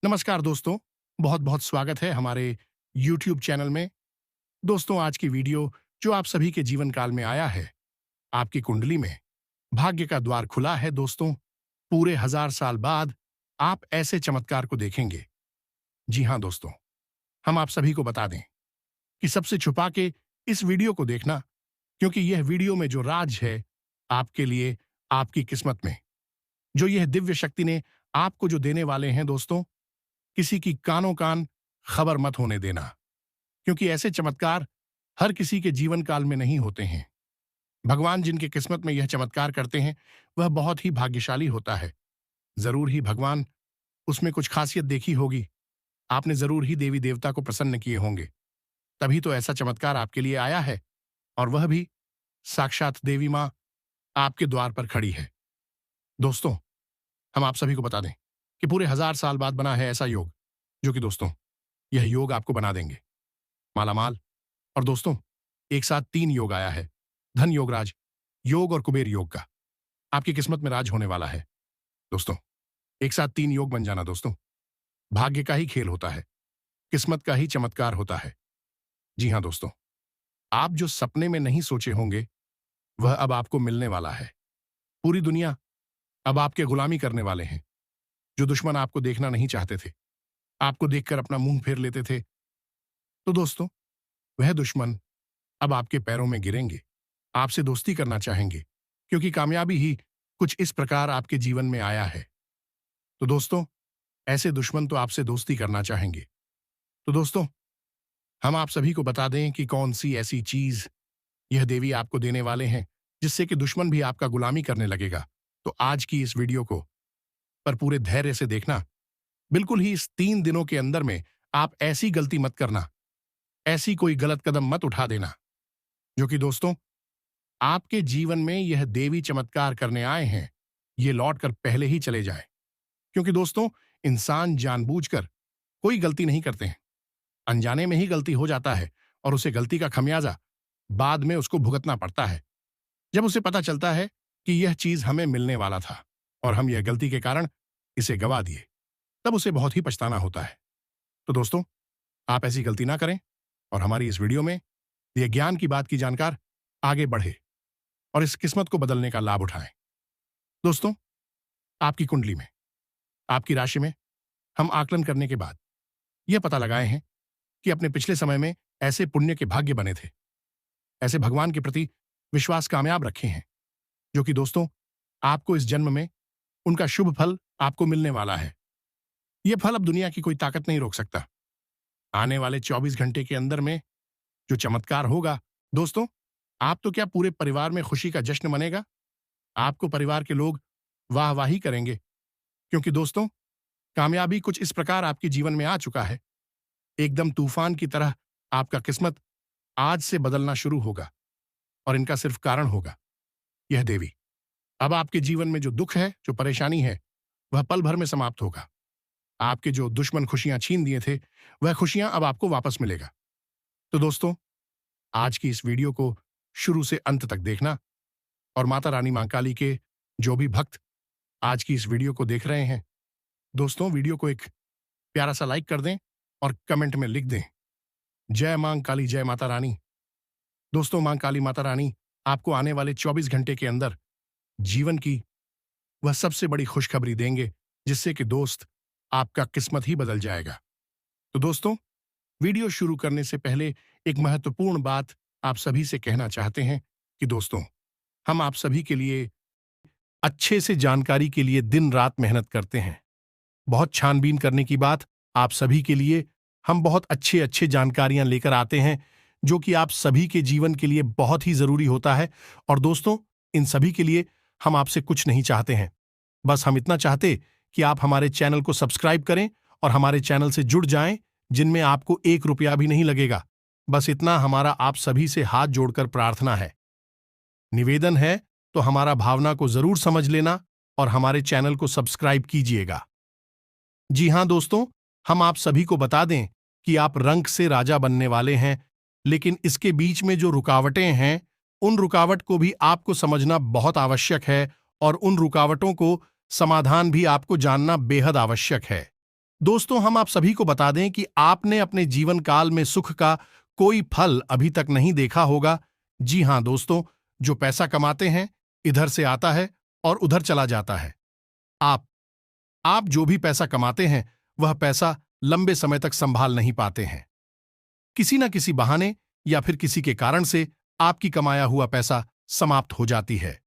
नमस्कार दोस्तों, बहुत बहुत स्वागत है हमारे YouTube चैनल में। दोस्तों, आज की वीडियो जो आप सभी के जीवन काल में आया है, आपकी कुंडली में भाग्य का द्वार खुला है दोस्तों। पूरे 1000 साल बाद आप ऐसे चमत्कार को देखेंगे। जी हाँ दोस्तों, हम आप सभी को बता दें कि सबसे छुपा के इस वीडियो को देखना, क्योंकि यह वीडियो में जो राज है आपके लिए, आपकी किस्मत में, जो यह दिव्य शक्ति ने आपको जो देने वाले हैं दोस्तों, किसी की कानों कान खबर मत होने देना, क्योंकि ऐसे चमत्कार हर किसी के जीवन काल में नहीं होते हैं। भगवान जिनके किस्मत में यह चमत्कार करते हैं, वह बहुत ही भाग्यशाली होता है। जरूर ही भगवान उसमें कुछ खासियत देखी होगी। आपने जरूर ही देवी देवता को प्रसन्न किए होंगे, तभी तो ऐसा चमत्कार आपके लिए आया है, और वह भी साक्षात देवी मां आपके द्वार पर खड़ी है। दोस्तों, हम आप सभी को बता दें कि पूरे 1000 साल बाद बना है ऐसा योग, जो कि दोस्तों यह योग आपको बना देंगे मालामाल। और दोस्तों, एक साथ 3 योग आया है, धन योग, राज योग और कुबेर योग का। आपकी किस्मत में राज होने वाला है दोस्तों। एक साथ 3 योग बन जाना दोस्तों, भाग्य का ही खेल होता है, किस्मत का ही चमत्कार होता है। जी हां दोस्तों, आप जो सपने में नहीं सोचे होंगे, वह अब आपको मिलने वाला है। पूरी दुनिया अब आपके गुलामी करने वाले हैं। जो दुश्मन आपको देखना नहीं चाहते थे, आपको देखकर अपना मुंह फेर लेते थे, तो दोस्तों वह दुश्मन अब आपके पैरों में गिरेंगे, आपसे दोस्ती करना चाहेंगे, क्योंकि कामयाबी ही कुछ इस प्रकार आपके जीवन में आया है। तो दोस्तों, ऐसे दुश्मन तो आपसे दोस्ती करना चाहेंगे। तो दोस्तों, हम आप सभी को बता दें कि कौन सी ऐसी चीज यह देवी आपको देने वाले हैं, जिससे कि दुश्मन भी आपका गुलामी करने लगेगा। तो आज की इस वीडियो को पर पूरे धैर्य से देखना। बिल्कुल ही इस 3 दिनों के अंदर में आप ऐसी गलती मत करना, ऐसी कोई गलत कदम मत उठा देना, जो कि दोस्तों आपके जीवन में यह देवी चमत्कार करने आए हैं, ये लौट कर पहले ही चले जाएं। क्योंकि दोस्तों, इंसान जानबूझकर कोई गलती नहीं करते हैं, अनजाने में ही गलती हो जाता है, और उसे गलती का खमियाजा बाद में उसको भुगतना पड़ता है, जब उसे पता चलता है कि यह चीज हमें मिलने वाला था और हम यह गलती के कारण इसे गवा दिए। तब उसे बहुत ही पछताना होता है। तो दोस्तों, आप ऐसी गलती ना करें, और हमारी इस वीडियो में यह ज्ञान की बात की जानकार आगे बढ़े और इस किस्मत को बदलने का लाभ उठाएं। दोस्तों, आपकी कुंडली में, आपकी राशि में हम आकलन करने के बाद यह पता लगाए हैं कि अपने पिछले समय में ऐसे पुण्य के भाग्य बने थे, ऐसे भगवान के प्रति विश्वास कामयाब रखे हैं, जो कि दोस्तों आपको इस जन्म में उनका शुभ फल आपको मिलने वाला है। यह फल अब दुनिया की कोई ताकत नहीं रोक सकता। आने वाले 24 घंटे के अंदर में जो चमत्कार होगा दोस्तों, आप तो क्या, पूरे परिवार में खुशी का जश्न मनेगा। आपको परिवार के लोग वाहवाही करेंगे, क्योंकि दोस्तों कामयाबी कुछ इस प्रकार आपके जीवन में आ चुका है। एकदम तूफान की तरह आपका किस्मत आज से बदलना शुरू होगा, और इनका सिर्फ कारण होगा यह देवी। अब आपके जीवन में जो दुख है, जो परेशानी है, वह पल भर में समाप्त होगा। आपके जो दुश्मन खुशियां छीन दिए थे, वह खुशियां अब आपको वापस मिलेगा। तो दोस्तों, आज की इस वीडियो को शुरू से अंत तक देखना, और माता रानी मां काली के जो भी भक्त आज की इस वीडियो को देख रहे हैं, दोस्तों वीडियो को एक प्यारा सा लाइक कर दें और कमेंट में लिख दें, जय मां काली, जय माता रानी। दोस्तों, मां काली माता रानी आपको आने वाले 24 घंटे के अंदर जीवन की वह सबसे बड़ी खुशखबरी देंगे, जिससे कि दोस्त आपका किस्मत ही बदल जाएगा। तो दोस्तों, वीडियो शुरू करने से पहले एक महत्वपूर्ण बात आप सभी से कहना चाहते हैं कि दोस्तों, हम आप सभी के लिए अच्छे से जानकारी के लिए दिन रात मेहनत करते हैं। बहुत छानबीन करने की बात, आप सभी के लिए हम बहुत अच्छे अच्छे जानकारियां लेकर आते हैं, जो कि आप सभी के जीवन के लिए बहुत ही जरूरी होता है। और दोस्तों, इन सभी के लिए हम आपसे कुछ नहीं चाहते हैं, बस हम इतना चाहते कि आप हमारे चैनल को सब्सक्राइब करें और हमारे चैनल से जुड़ जाएं, जिनमें आपको 1 रुपया भी नहीं लगेगा। बस इतना हमारा आप सभी से हाथ जोड़कर प्रार्थना है, निवेदन है। तो हमारा भावना को जरूर समझ लेना और हमारे चैनल को सब्सक्राइब कीजिएगा। जी हां दोस्तों, हम आप सभी को बता दें कि आप रंक से राजा बनने वाले हैं, लेकिन इसके बीच में जो रुकावटें हैं, उन रुकावट को भी आपको समझना बहुत आवश्यक है, और उन रुकावटों को समाधान भी आपको जानना बेहद आवश्यक है। दोस्तों, हम आप सभी को बता दें कि आपने अपने जीवन काल में सुख का कोई फल अभी तक नहीं देखा होगा। जी हां दोस्तों, जो पैसा कमाते हैं, इधर से आता है और उधर चला जाता है। आप आप जो भी पैसा कमाते हैं, वह पैसा लंबे समय तक संभाल नहीं पाते हैं। किसी न किसी बहाने या फिर किसी के कारण से आपकी कमाया हुआ पैसा समाप्त हो जाती है।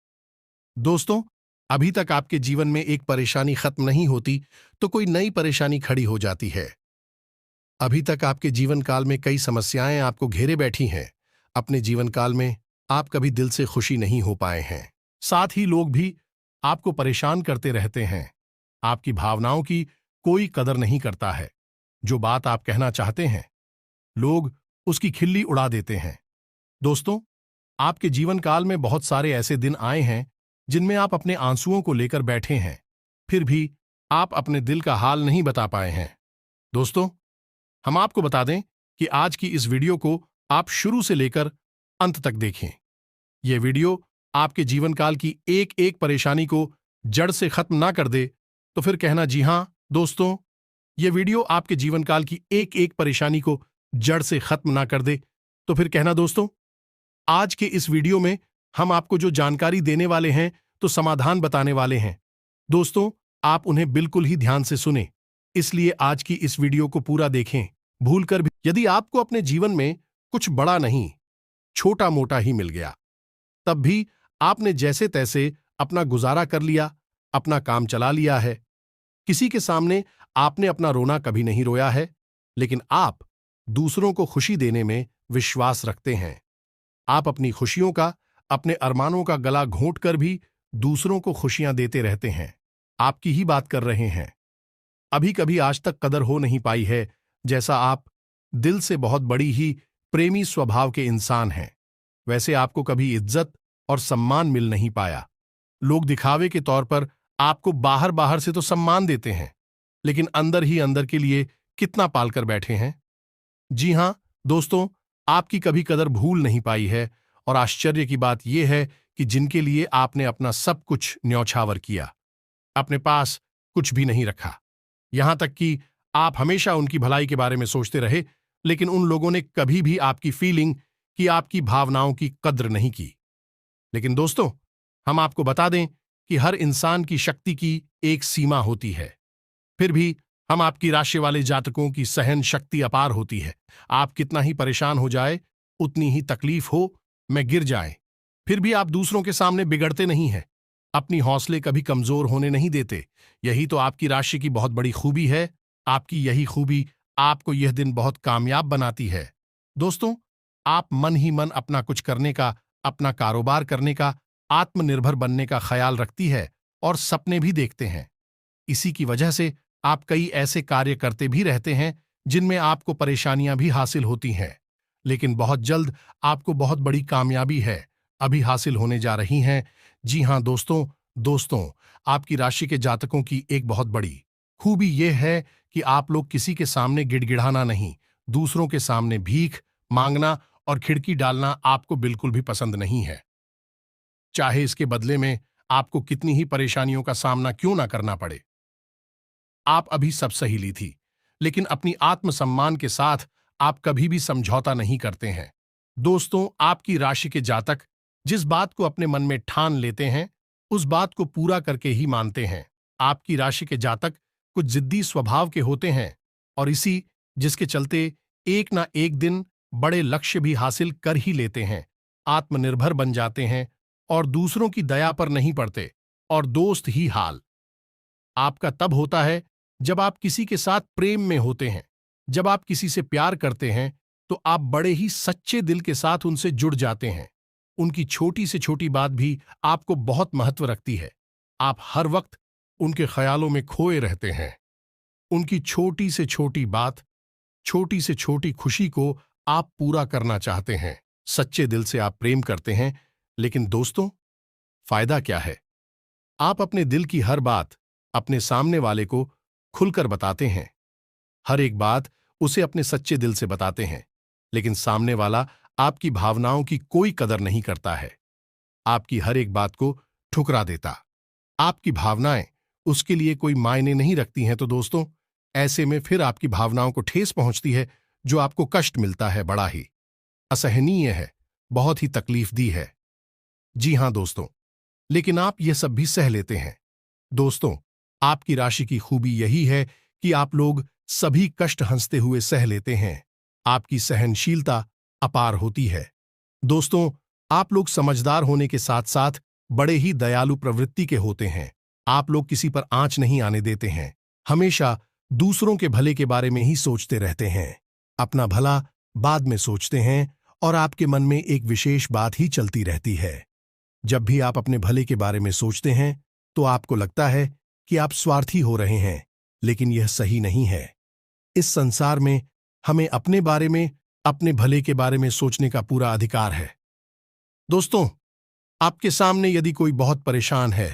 दोस्तों, अभी तक आपके जीवन में एक परेशानी खत्म नहीं होती, तो कोई नई परेशानी खड़ी हो जाती है। अभी तक आपके जीवन काल में कई समस्याएं आपको घेरे बैठी हैं। अपने जीवन काल में आप कभी दिल से खुशी नहीं हो पाए हैं। साथ ही लोग भी आपको परेशान करते रहते हैं। आपकी भावनाओं की कोई कदर नहीं करता है। जो बात आप कहना चाहते हैं, लोग उसकी खिल्ली उड़ा देते हैं। दोस्तों, आपके जीवन काल में बहुत सारे ऐसे दिन आए हैं जिनमें आप अपने आंसुओं को लेकर बैठे हैं, फिर भी आप अपने दिल का हाल नहीं बता पाए हैं। दोस्तों, हम आपको बता दें कि आज की इस वीडियो को आप शुरू से लेकर अंत तक देखें। यह वीडियो आपके जीवन काल की एक एक परेशानी को जड़ से खत्म ना कर दे, तो फिर कहना जी हां दोस्तों, यह वीडियो आपके जीवन काल की एक एक परेशानी को जड़ से खत्म ना कर दे, तो फिर कहना दोस्तों, आज के इस वीडियो में हम आपको जो जानकारी देने वाले हैं, तो समाधान बताने वाले हैं। दोस्तों, आप उन्हें बिल्कुल ही ध्यान से सुने, इसलिए आज की इस वीडियो को पूरा देखें। भूलकर भी यदि आपको अपने जीवन में कुछ बड़ा नहीं, छोटा मोटा ही मिल गया, तब भी आपने जैसे तैसे अपना गुजारा कर लिया, अपना काम चला लिया है। किसी के सामने आपने अपना रोना कभी नहीं रोया है, लेकिन आप दूसरों को खुशी देने में विश्वास रखते हैं। आप अपनी खुशियों का, अपने अरमानों का गला घोंट कर भी दूसरों को खुशियां देते रहते हैं। आपकी ही बात कर रहे हैं। अभी कभी आज तक कदर हो नहीं पाई है, जैसा आप दिल से बहुत बड़ी ही प्रेमी स्वभाव के इंसान हैं, वैसे आपको कभी इज्जत और सम्मान मिल नहीं पाया। लोग दिखावे के तौर पर आपको बाहर बाहर से तो सम्मान देते हैं, लेकिन अंदर ही अंदर के लिए कितना पालकर बैठे हैं। जी हां दोस्तों, आपकी कभी कदर भूल नहीं पाई है, और आश्चर्य की बात यह है कि जिनके लिए आपने अपना सब कुछ न्यौछावर किया, अपने पास कुछ भी नहीं रखा, यहां तक कि आप हमेशा उनकी भलाई के बारे में सोचते रहे, लेकिन उन लोगों ने कभी भी आपकी फीलिंग की, आपकी भावनाओं की कद्र नहीं की। लेकिन दोस्तों, हम आपको बता दें कि हर इंसान की शक्ति की एक सीमा होती है। फिर भी हम आपकी राशि वाले जातकों की सहन शक्ति अपार होती है। आप कितना ही परेशान हो जाए, उतनी ही तकलीफ हो, में गिर जाए, फिर भी आप दूसरों के सामने बिगड़ते नहीं हैं, अपनी हौसले कभी कमजोर होने नहीं देते। यही तो आपकी राशि की बहुत बड़ी खूबी है। आपकी यही खूबी आपको यह दिन बहुत कामयाब बनाती है। दोस्तों, आप मन ही मन अपना कुछ करने का, अपना कारोबार करने का, आत्मनिर्भर बनने का ख्याल रखती है और सपने भी देखते हैं। इसी की वजह से आप कई ऐसे कार्य करते भी रहते हैं जिनमें आपको परेशानियां भी हासिल होती हैं, लेकिन बहुत जल्द आपको बहुत बड़ी कामयाबी है अभी हासिल होने जा रही हैं। जी हां दोस्तों, आपकी राशि के जातकों की एक बहुत बड़ी खूबी यह है कि आप लोग किसी के सामने गिड़गिड़ाना नहीं, दूसरों के सामने भीख मांगना और खिड़की डालना आपको बिल्कुल भी पसंद नहीं है। चाहे इसके बदले में आपको कितनी ही परेशानियों का सामना क्यों ना करना पड़े। आप अभी सब सही ली थी, लेकिन अपनी आत्मसम्मान के साथ आप कभी भी समझौता नहीं करते हैं। दोस्तों, आपकी राशि के जातक जिस बात को अपने मन में ठान लेते हैं, उस बात को पूरा करके ही मानते हैं। आपकी राशि के जातक कुछ जिद्दी स्वभाव के होते हैं, और इसी जिसके चलते एक ना एक दिन बड़े लक्ष्य भी हासिल कर ही लेते हैं, आत्मनिर्भर बन जाते हैं और दूसरों की दया पर नहीं पड़ते। और दोस्त ही हाल आपका तब होता है जब आप किसी के साथ प्रेम में होते हैं। जब आप किसी से प्यार करते हैं, तो आप बड़े ही सच्चे दिल के साथ उनसे जुड़ जाते हैं। उनकी छोटी से छोटी बात भी आपको बहुत महत्व रखती है। आप हर वक्त उनके ख्यालों में खोए रहते हैं। उनकी छोटी से छोटी बात, छोटी से छोटी खुशी को आप पूरा करना चाहते हैं। सच्चे दिल से आप प्रेम करते हैं, लेकिन दोस्तों, फायदा क्या है? आप अपने दिल की हर बात अपने सामने वाले को खुलकर बताते हैं। हर एक बात उसे अपने सच्चे दिल से बताते हैं, लेकिन सामने वाला आपकी भावनाओं की कोई कदर नहीं करता है। आपकी हर एक बात को ठुकरा देता। आपकी भावनाएं उसके लिए कोई मायने नहीं रखती हैं। तो दोस्तों, ऐसे में फिर आपकी भावनाओं को ठेस पहुंचती है, जो आपको कष्ट मिलता है बड़ा ही असहनीय है, बहुत ही तकलीफदी है। जी हां दोस्तों, लेकिन आप यह सब भी सह लेते हैं। दोस्तों, आपकी राशि की खूबी यही है कि आप लोग सभी कष्ट हंसते हुए सह लेते हैं। आपकी सहनशीलता अपार होती है। दोस्तों, आप लोग समझदार होने के साथ साथ बड़े ही दयालु प्रवृत्ति के होते हैं। आप लोग किसी पर आंच नहीं आने देते हैं। हमेशा दूसरों के भले के बारे में ही सोचते रहते हैं। अपना भला बाद में सोचते हैं और आपके मन में एक विशेष बात ही चलती रहती है। जब भी आप अपने भले के बारे में सोचते हैं तो आपको लगता है कि आप स्वार्थी हो रहे हैं, लेकिन यह सही नहीं है। इस संसार में हमें अपने बारे में, अपने भले के बारे में सोचने का पूरा अधिकार है। दोस्तों, आपके सामने यदि कोई बहुत परेशान है,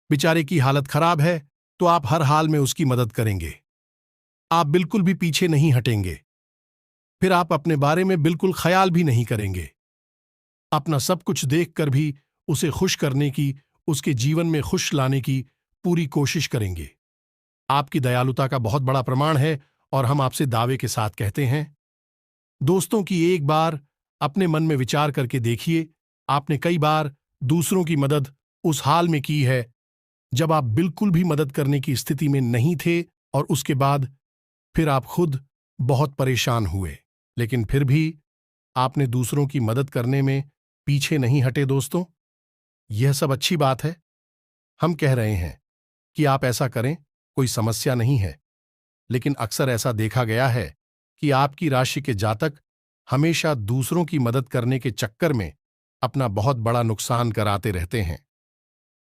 बेचारे की हालत खराब है, तो आप हर हाल में उसकी मदद करेंगे। आप बिल्कुल भी पीछे नहीं हटेंगे। फिर आप अपने बारे में बिल्कुल ख्याल भी नहीं करेंगे। अपना सब कुछ देखकर भी उसे खुश करने की, उसके जीवन में खुश लाने की पूरी कोशिश करेंगे। आपकी दयालुता का बहुत बड़ा प्रमाण है और हम आपसे दावे के साथ कहते हैं दोस्तों कि एक बार अपने मन में विचार करके देखिए, आपने कई बार दूसरों की मदद उस हाल में की है जब आप बिल्कुल भी मदद करने की स्थिति में नहीं थे, और उसके बाद फिर आप खुद बहुत परेशान हुए, लेकिन फिर भी आपने दूसरों की मदद करने में पीछे नहीं हटे। दोस्तों, यह सब अच्छी बात है। हम कह रहे हैं कि आप ऐसा करें, कोई समस्या नहीं है, लेकिन अक्सर ऐसा देखा गया है कि आपकी राशि के जातक हमेशा दूसरों की मदद करने के चक्कर में अपना बहुत बड़ा नुकसान कराते रहते हैं।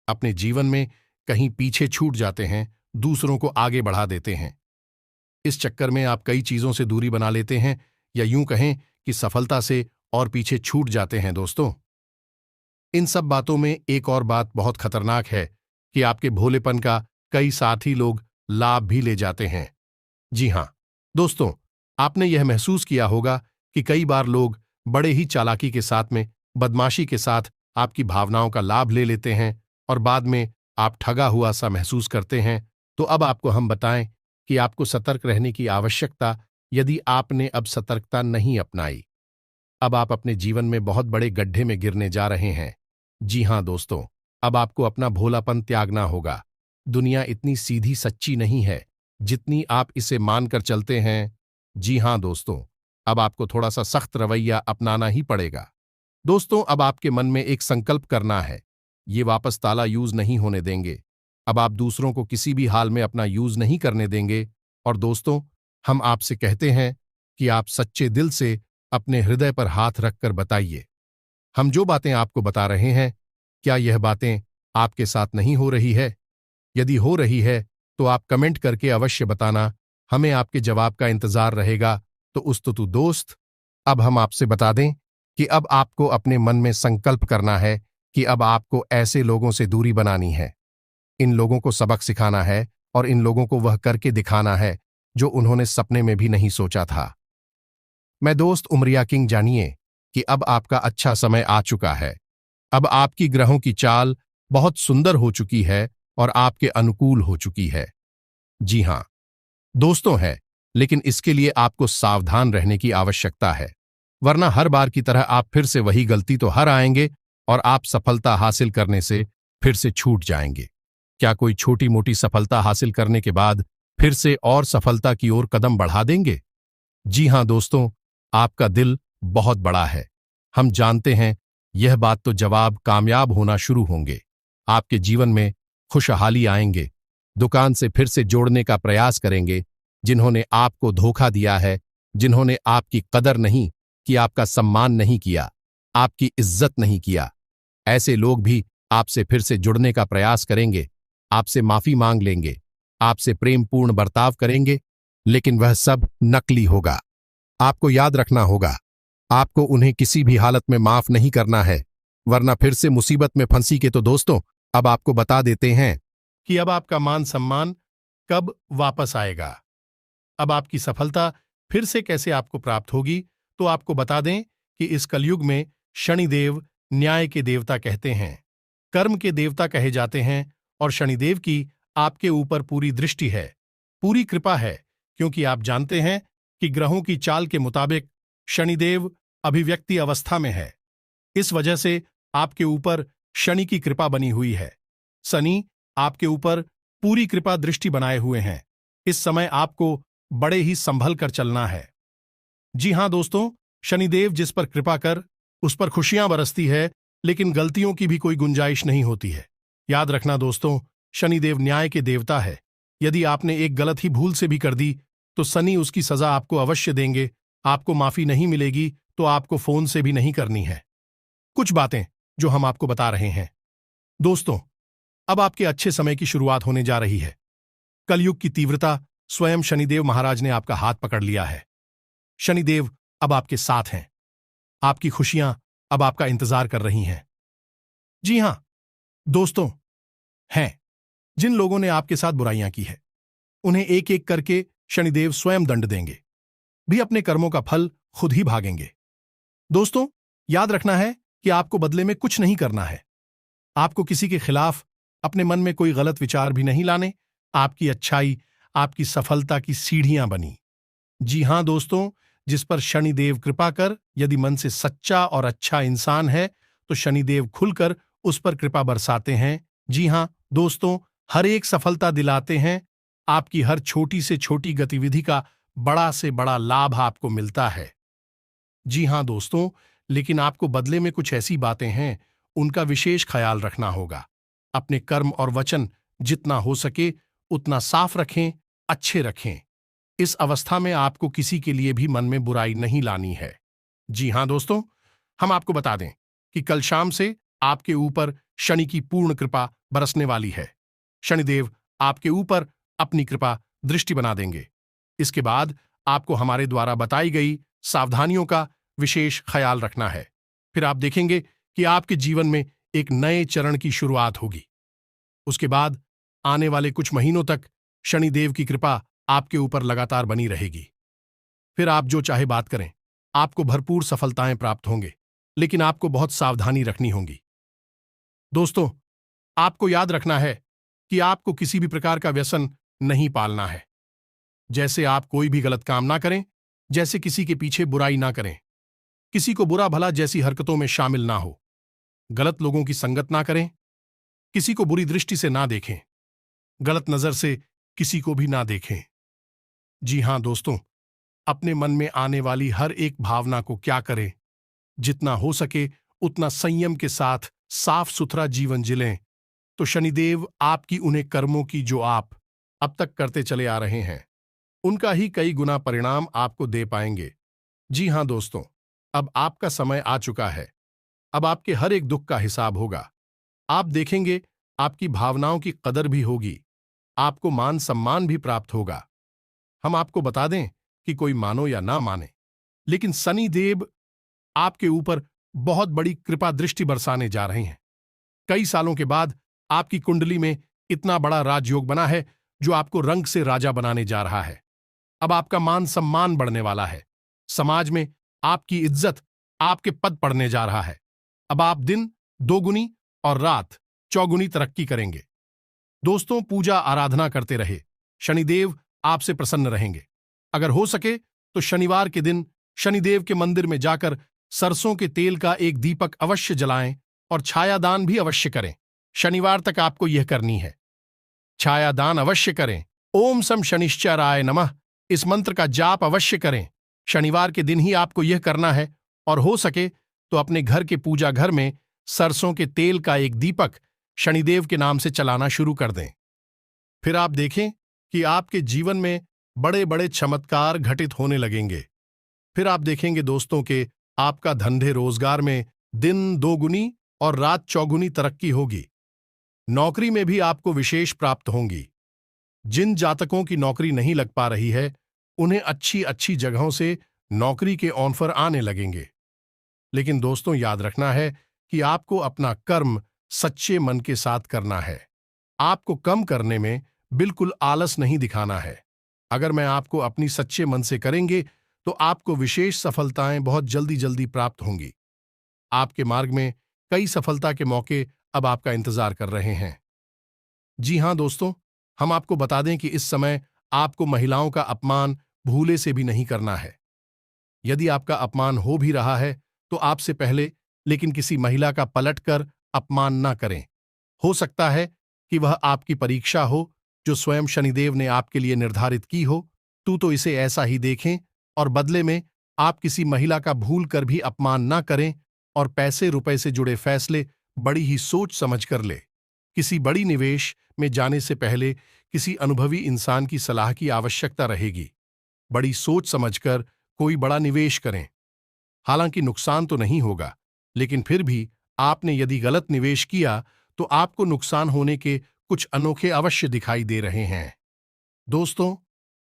अपने जीवन में कहीं पीछे छूट जाते हैं, दूसरों को आगे बढ़ा देते हैं। इस चक्कर में आप कई चीजों से दूरी बना लेते हैं, या यूं कहें कि सफलता से और पीछे छूट जाते हैं। दोस्तों, इन सब बातों में एक और बात बहुत खतरनाक है कि आपके भोलेपन का कई साथी लोग लाभ भी ले जाते हैं। जी हां दोस्तों, आपने यह महसूस किया होगा कि कई बार लोग बड़े ही चालाकी के साथ में, बदमाशी के साथ आपकी भावनाओं का लाभ ले लेते हैं और बाद में आप ठगा हुआ सा महसूस करते हैं। तो अब आपको हम बताएं कि आपको सतर्क रहने की आवश्यकता, यदि आपने अब सतर्कता नहीं अपनाई, अब आप अपने जीवन में बहुत बड़े गड्ढे में गिरने जा रहे हैं। जी हां दोस्तों, अब आपको अपना भोलापन त्यागना होगा। दुनिया इतनी सीधी सच्ची नहीं है जितनी आप इसे मानकर चलते हैं। जी हां दोस्तों, अब आपको थोड़ा सा सख्त रवैया अपनाना ही पड़ेगा। दोस्तों, अब आपके मन में एक संकल्प करना है, ये वापस ताला यूज नहीं होने देंगे। अब आप दूसरों को किसी भी हाल में अपना यूज नहीं करने देंगे। और दोस्तों, हम आपसे कहते हैं कि आप सच्चे दिल से अपने हृदय पर हाथ रखकर बताइए, हम जो बातें आपको बता रहे हैं, क्या यह बातें आपके साथ नहीं हो रही है? यदि हो रही है तो आप कमेंट करके अवश्य बताना, हमें आपके जवाब का इंतजार रहेगा। तो उस्तुतु दोस्त, अब हम आपसे बता दें कि अब आपको अपने मन में संकल्प करना है कि अब आपको ऐसे लोगों से दूरी बनानी है। इन लोगों को सबक सिखाना है और इन लोगों को वह करके दिखाना है जो उन्होंने सपने में भी नहीं सोचा था। मैं दोस्त उमरिया किंग, जानिए कि अब आपका अच्छा समय आ चुका है। अब आपकी ग्रहों की चाल बहुत सुंदर हो चुकी है और आपके अनुकूल हो चुकी है। जी हां दोस्तों, है, लेकिन इसके लिए आपको सावधान रहने की आवश्यकता है, वरना हर बार की तरह आप फिर से वही गलती तो हर आएंगे और आप सफलता हासिल करने से फिर से छूट जाएंगे। क्या कोई छोटी मोटी सफलता हासिल करने के बाद फिर से और सफलता की ओर कदम बढ़ा देंगे? जी हां दोस्तों, आपका दिल बहुत बड़ा है। हम जानते हैं यह बात, तो जवाब कामयाब होना शुरू होंगे। आपके जीवन में खुशहाली आएंगे। दुकान से फिर से जोड़ने का प्रयास करेंगे। जिन्होंने आपको धोखा दिया है, जिन्होंने आपकी कदर नहीं की, आपका सम्मान नहीं किया, आपकी इज्जत नहीं किया, ऐसे लोग भी आपसे फिर से जुड़ने का प्रयास करेंगे, आपसे माफी मांग लेंगे, आपसे प्रेमपूर्ण बर्ताव करेंगे, लेकिन वह सब नकली होगा। आपको याद रखना होगा, आपको उन्हें किसी भी हालत में माफ नहीं करना है, वरना फिर से मुसीबत में फंसी के। तो दोस्तों, अब आपको बता देते हैं कि अब आपका मान सम्मान कब वापस आएगा, अब आपकी सफलता फिर से कैसे आपको प्राप्त होगी। तो आपको बता दें कि इस कलयुग में शनिदेव न्याय के देवता कहते हैं, कर्म के देवता कहे जाते हैं, और शनिदेव की आपके ऊपर पूरी दृष्टि है। पूरी कृपा है, क्योंकि आप जानते हैं कि ग्रहों की चाल के मुताबिक शनिदेव अभिव्यक्ति अवस्था में है। इस वजह से आपके ऊपर शनि की कृपा बनी हुई है। शनि आपके ऊपर पूरी कृपा दृष्टि बनाए हुए हैं। इस समय आपको बड़े ही संभल कर चलना है। जी हां दोस्तों, शनिदेव जिस पर कृपा कर उस पर खुशियां बरसती है, लेकिन गलतियों की भी कोई गुंजाइश नहीं होती है। याद रखना दोस्तों, शनिदेव न्याय के देवता है। यदि आपने एक गलत ही भूल से भी कर दी तो शनि उसकी सजा आपको अवश्य देंगे। आपको माफी नहीं मिलेगी तो आपको फोन से भी नहीं करनी है। कुछ बातें जो हम आपको बता रहे हैं दोस्तों, अब आपके अच्छे समय की शुरुआत होने जा रही है। कलयुग की तीव्रता स्वयं शनिदेव महाराज ने आपका हाथ पकड़ लिया है। शनिदेव अब आपके साथ हैं। आपकी खुशियां अब आपका इंतजार कर रही हैं। जी हां दोस्तों, हैं जिन लोगों ने आपके साथ बुराइयां की है, उन्हें एक एक करके शनिदेव स्वयं दंड देंगे, भी अपने कर्मों का फल खुद ही भागेंगे। दोस्तों, याद रखना है कि आपको बदले में कुछ नहीं करना है। आपको किसी के खिलाफ अपने मन में कोई गलत विचार भी नहीं लाने। आपकी अच्छाई आपकी सफलता की सीढ़ियां बनी। जी हां दोस्तों, जिस पर शनिदेव कृपा कर यदि मन से सच्चा और अच्छा इंसान है तो शनिदेव खुलकर उस पर कृपा बरसाते हैं। जी हां दोस्तों, हर एक सफलता दिलाते हैं। आपकी हर छोटी से छोटी गतिविधि का बड़ा से बड़ा लाभ आपको मिलता है। जी हां दोस्तों, लेकिन आपको बदले में कुछ ऐसी बातें हैं, उनका विशेष ख्याल रखना होगा। अपने कर्म और वचन जितना हो सके उतना साफ रखें, अच्छे रखें। इस अवस्था में आपको किसी के लिए भी मन में बुराई नहीं लानी है। जी हां दोस्तों, हम आपको बता दें कि कल शाम से आपके ऊपर शनि की पूर्ण कृपा बरसने वाली है। शनिदेव आपके ऊपर अपनी कृपा दृष्टि बना देंगे। इसके बाद आपको हमारे द्वारा बताई गई सावधानियों का विशेष ख्याल रखना है। फिर आप देखेंगे कि आपके जीवन में एक नए चरण की शुरुआत होगी। उसके बाद आने वाले कुछ महीनों तक शनिदेव की कृपा आपके ऊपर लगातार बनी रहेगी। फिर आप जो चाहे बात करें, आपको भरपूर सफलताएं प्राप्त होंगे, लेकिन आपको बहुत सावधानी रखनी होगी। दोस्तों, आपको याद रखना है कि आपको किसी भी प्रकार का व्यसन नहीं पालना है। जैसे आप कोई भी गलत काम ना करें, जैसे किसी के पीछे बुराई ना करें, किसी को बुरा भला जैसी हरकतों में शामिल ना हो, गलत लोगों की संगत ना करें, किसी को बुरी दृष्टि से ना देखें, गलत नजर से किसी को भी ना देखें। जी हां दोस्तों, अपने मन में आने वाली हर एक भावना को क्या करें, जितना हो सके उतना संयम के साथ साफ सुथरा जीवन जिलें, तो शनिदेव आपकी उन्हें कर्मों की जो आप अब तक करते चले आ रहे हैं, उनका ही कई गुना परिणाम आपको दे पाएंगे। जी हां दोस्तों, अब आपका समय आ चुका है। अब आपके हर एक दुख का हिसाब होगा। आप देखेंगे आपकी भावनाओं की कदर भी होगी, आपको मान सम्मान भी प्राप्त होगा। हम आपको बता दें कि कोई मानो या ना माने, लेकिन शनि देव आपके ऊपर बहुत बड़ी कृपा दृष्टि बरसाने जा रहे हैं। कई सालों के बाद आपकी कुंडली में इतना बड़ा राजयोग बना है जो आपको रंग से राजा बनाने जा रहा है। अब आपका मान सम्मान बढ़ने वाला है। समाज में आपकी इज्जत आपके पद पड़ने जा रहा है। अब आप दिन दोगुनी और रात चौगुनी तरक्की करेंगे। दोस्तों, पूजा आराधना करते रहे, शनिदेव आपसे प्रसन्न रहेंगे। अगर हो सके तो शनिवार के दिन शनिदेव के मंदिर में जाकर सरसों के तेल का एक दीपक अवश्य जलाएं और छायादान भी अवश्य करें। शनिवार तक आपको यह करनी है। छायादान अवश्य करें। ओम सम शनिश्चराय नमः इस मंत्र का जाप अवश्य करें। शनिवार के दिन ही आपको यह करना है और हो सके तो अपने घर के पूजा घर में सरसों के तेल का एक दीपक शनिदेव के नाम से चलाना शुरू कर दें। फिर आप देखें कि आपके जीवन में बड़े बड़े चमत्कार घटित होने लगेंगे। फिर आप देखेंगे दोस्तों के आपका धंधे रोजगार में दिन दोगुनी और रात चौगुनी तरक्की होगी। नौकरी में भी आपको विशेष प्राप्त होंगी। जिन जातकों की नौकरी नहीं लग पा रही है, उन्हें अच्छी अच्छी जगहों से नौकरी के ऑफर आने लगेंगे। लेकिन दोस्तों, याद रखना है कि आपको अपना कर्म सच्चे मन के साथ करना है। आपको कम करने में बिल्कुल आलस नहीं दिखाना है। अगर मैं आपको अपनी सच्चे मन से करेंगे तो आपको विशेष सफलताएं बहुत जल्दी जल्दी प्राप्त होंगी। आपके मार्ग में कई सफलता के मौके अब आपका इंतजार कर रहे हैं। जी हां दोस्तों, हम आपको बता दें कि इस समय आपको महिलाओं का अपमान भूले से भी नहीं करना है। यदि आपका अपमान हो भी रहा है तो आपसे पहले लेकिन किसी महिला का पलटकर अपमान ना करें। हो सकता है कि वह आपकी परीक्षा हो जो स्वयं शनिदेव ने आपके लिए निर्धारित की हो। तो इसे ऐसा ही देखें और बदले में आप किसी महिला का भूल कर भी अपमान ना करें और पैसे रुपए से जुड़े फैसले बड़ी ही सोच समझ कर ले। किसी बड़ी निवेश में जाने से पहले किसी अनुभवी इंसान की सलाह की आवश्यकता रहेगी। बड़ी सोच समझकर कोई बड़ा निवेश करें। हालांकि नुकसान तो नहीं होगा, लेकिन फिर भी आपने यदि गलत निवेश किया तो आपको नुकसान होने के कुछ अनोखे अवश्य दिखाई दे रहे हैं। दोस्तों,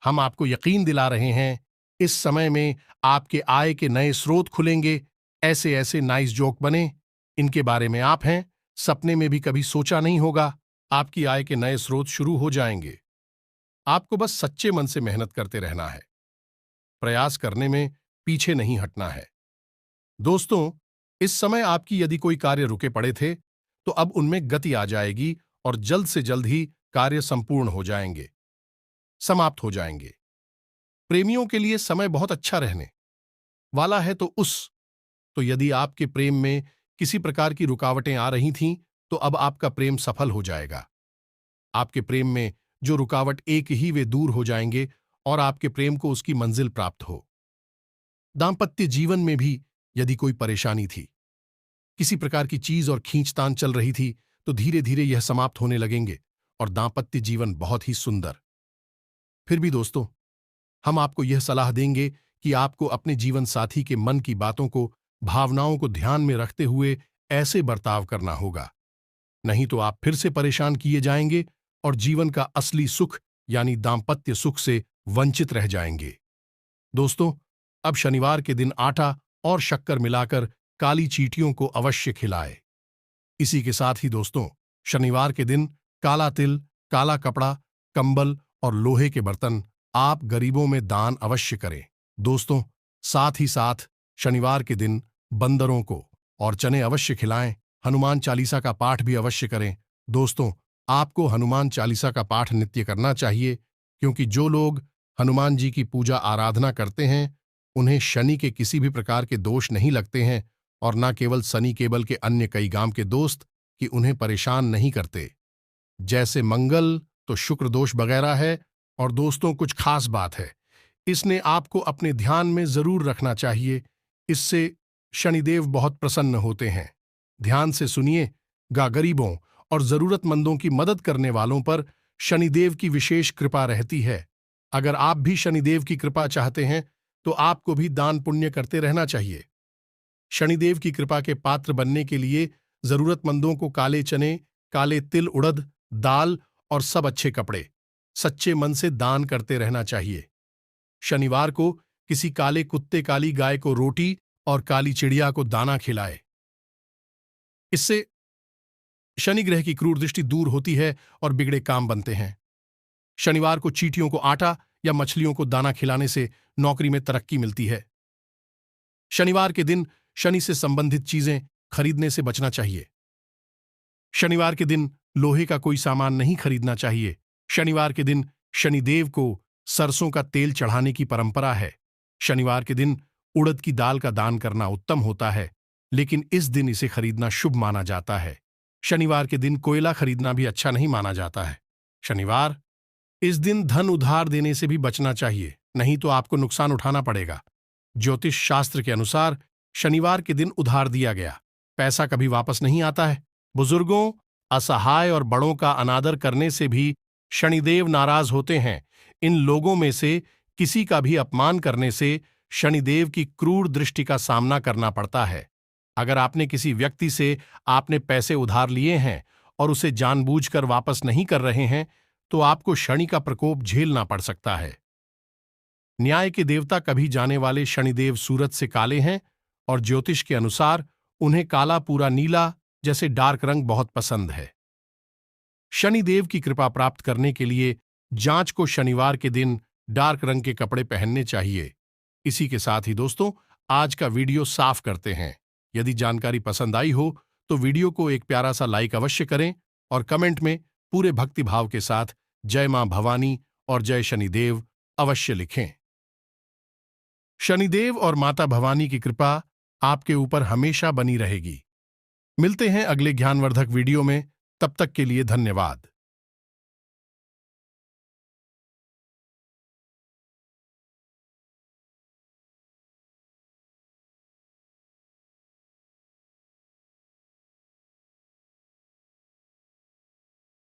हम आपको यकीन दिला रहे हैं, इस समय में आपके आय के नए स्रोत खुलेंगे। ऐसे ऐसे नाइस जोक बने, इनके बारे में आप हैं सपने में भी कभी सोचा नहीं होगा। आपकी आय के नए स्रोत शुरू हो जाएंगे। आपको बस सच्चे मन से मेहनत करते रहना है, प्रयास करने में पीछे नहीं हटना है। दोस्तों, इस समय आपकी यदि कोई कार्य रुके पड़े थे तो अब उनमें गति आ जाएगी और जल्द से जल्द ही कार्य संपूर्ण हो जाएंगे, समाप्त हो जाएंगे। प्रेमियों के लिए समय बहुत अच्छा रहने वाला है। तो यदि आपके प्रेम में किसी प्रकार की रुकावटें आ रही थीं तो अब आपका प्रेम सफल हो जाएगा। आपके प्रेम में जो रुकावट एक ही वे दूर हो जाएंगे और आपके प्रेम को उसकी मंजिल प्राप्त हो। दांपत्य जीवन में भी यदि कोई परेशानी थी, किसी प्रकार की चीज और खींचतान चल रही थी तो धीरे धीरे यह समाप्त होने लगेंगे और दांपत्य जीवन बहुत ही सुंदर। फिर भी दोस्तों, हम आपको यह सलाह देंगे कि आपको अपने जीवन साथी के मन की बातों को, भावनाओं को ध्यान में रखते हुए ऐसे बर्ताव करना होगा, नहीं तो आप फिर से परेशान किए जाएंगे और जीवन का असली सुख यानी दांपत्य सुख से वंचित रह जाएंगे। दोस्तों, अब शनिवार के दिन आटा और शक्कर मिलाकर काली चींटियों को अवश्य खिलाए। इसी के साथ ही दोस्तों, शनिवार के दिन काला तिल, काला कपड़ा, कंबल और लोहे के बर्तन आप गरीबों में दान अवश्य करें। दोस्तों, साथ ही साथ शनिवार के दिन बंदरों को और चने अवश्य खिलाएं। हनुमान चालीसा का पाठ भी अवश्य करें। दोस्तों, आपको हनुमान चालीसा का पाठ नित्य करना चाहिए, क्योंकि जो लोग हनुमान जी की पूजा आराधना करते हैं उन्हें शनि के किसी भी प्रकार के दोष नहीं लगते हैं, और न केवल शनि केबल के अन्य कई गांव के दोस्त कि उन्हें परेशान नहीं करते। जैसे मंगल तो शुक्र दोष वगैरह है। और दोस्तों, कुछ खास बात है, इसने आपको अपने ध्यान में जरूर रखना चाहिए। इससे शनिदेव बहुत प्रसन्न होते हैं। ध्यान से सुनिए, गरीबों और जरूरतमंदों की मदद करने वालों पर शनिदेव की विशेष कृपा रहती है। अगर आप भी शनिदेव की कृपा चाहते हैं तो आपको भी दान पुण्य करते रहना चाहिए। शनिदेव की कृपा के पात्र बनने के लिए जरूरतमंदों को काले चने, काले तिल, उड़द दाल और सब अच्छे कपड़े सच्चे मन से दान करते रहना चाहिए। शनिवार को किसी काले कुत्ते, काली गाय को रोटी और काली चिड़िया को दाना खिलाए। इससे शनि ग्रह की क्रूर दृष्टि दूर होती है और बिगड़े काम बनते हैं। शनिवार को चींटियों को आटा या मछलियों को दाना खिलाने से नौकरी में तरक्की मिलती है। शनिवार के दिन शनि से संबंधित चीजें खरीदने से बचना चाहिए। शनिवार के दिन लोहे का कोई सामान नहीं खरीदना चाहिए। शनिवार के दिन शनिदेव को सरसों का तेल चढ़ाने की परंपरा है। शनिवार के दिन उड़द की दाल का दान करना उत्तम होता है, लेकिन इस दिन इसे खरीदना शुभ माना जाता है। शनिवार के दिन कोयला खरीदना भी अच्छा नहीं माना जाता है। शनिवार, इस दिन धन उधार देने से भी बचना चाहिए, नहीं तो आपको नुकसान उठाना पड़ेगा। ज्योतिष शास्त्र के अनुसार शनिवार के दिन उधार दिया गया पैसा कभी वापस नहीं आता है। बुजुर्गों, असहाय और बड़ों का अनादर करने से भी शनिदेव नाराज होते हैं। इन लोगों में से किसी का भी अपमान करने से शनिदेव की क्रूर दृष्टि का सामना करना पड़ता है। अगर आपने किसी व्यक्ति से आपने पैसे उधार लिए हैं और उसे जानबूझकर वापस नहीं कर रहे हैं तो आपको शनि का प्रकोप झेलना पड़ सकता है। न्याय के देवता कभी जाने वाले शनिदेव सूरज से काले हैं और ज्योतिष के अनुसार उन्हें काला, पूरा नीला जैसे डार्क रंग बहुत पसंद है। शनिदेव की कृपा प्राप्त करने के लिए जांच को शनिवार के दिन डार्क रंग के कपड़े पहनने चाहिए। इसी के साथ ही दोस्तों, आज का वीडियो साफ करते हैं। यदि जानकारी पसंद आई हो तो वीडियो को एक प्यारा सा लाइक अवश्य करें और कमेंट में पूरे भक्ति भाव के साथ जय मां भवानी और जय शनिदेव अवश्य लिखें। शनिदेव और माता भवानी की कृपा आपके ऊपर हमेशा बनी रहेगी। मिलते हैं अगले ज्ञानवर्धक वीडियो में, तब तक के लिए धन्यवाद।